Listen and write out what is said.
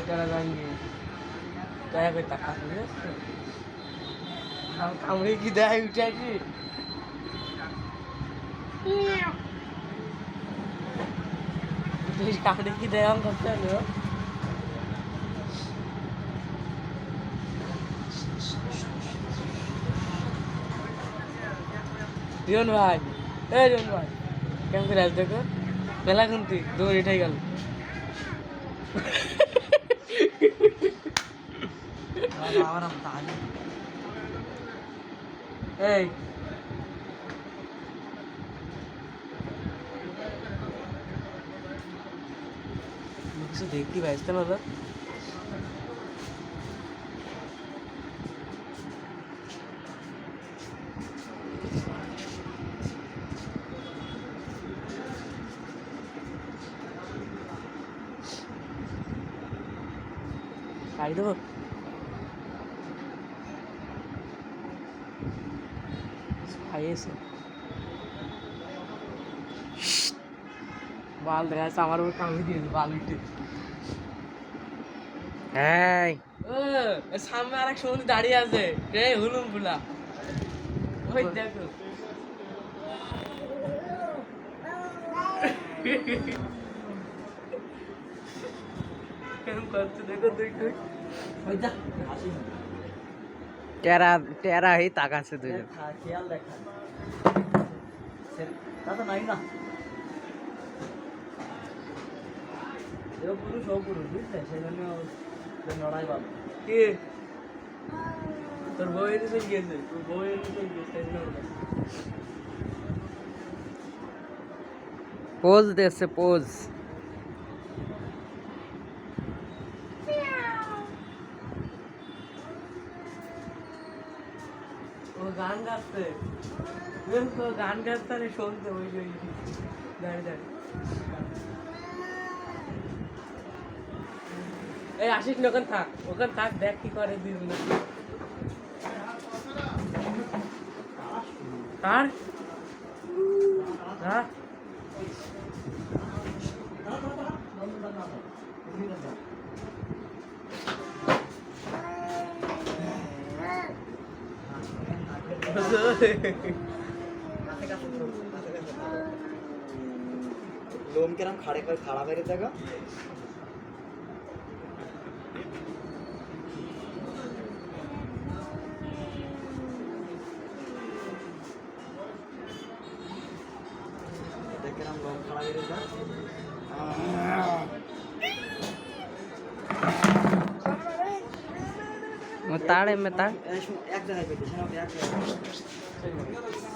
টেরা জানি দয়া করে টাকা দিয়ে কামড়ে কি দেয় উঠে আসি কামড়ে কি দেয় আমি করতে হবে রিয়ন ভাই রিয়ন ভাই কেমন করে আস দেখো মেলা খুনতি 2 মিনিট হয়ে গেল এই কিছু দেখতে পাইছ না দাদা খাই দেবো খাইয়েছে বাল দেখা যাচ্ছে আমার উপর কামড়ে দিয়েছে বাল উঠে হ্যাঁ সামনে আর এক সমুদ্র দাঁড়িয়ে আছে রে হুলুম ফুলা ওই দেখো কেমন করছে দেখো দুই ওই যা হাসি টেরা টেরা হয়ে তাকাচ্ছে দুইজন খেয়াল দেখা দাদা নাই না এও পুরুষ ও পুরুষ বুঝলে সেজন্য লড়াই ভালো কি তোর বউয়ের নিচে গিয়েছে তোর বউয়ের নিচে গিয়েছে পোজ দিচ্ছে পোজ ও গান গাচ্ছে গান গাচ্ছে আর শুনতে ওই দাঁড়িয়ে দাঁড়িয়ে এই আসিস না ওখানে থাক দেখ কি করে দিন কার হ্যাঁ लोम के नाम खाड़े कर खाड़ा मेरे जगह देख के नाम लोम खाड़ा मेरे जगह मैं ताड़े एक जगह पे एक जगह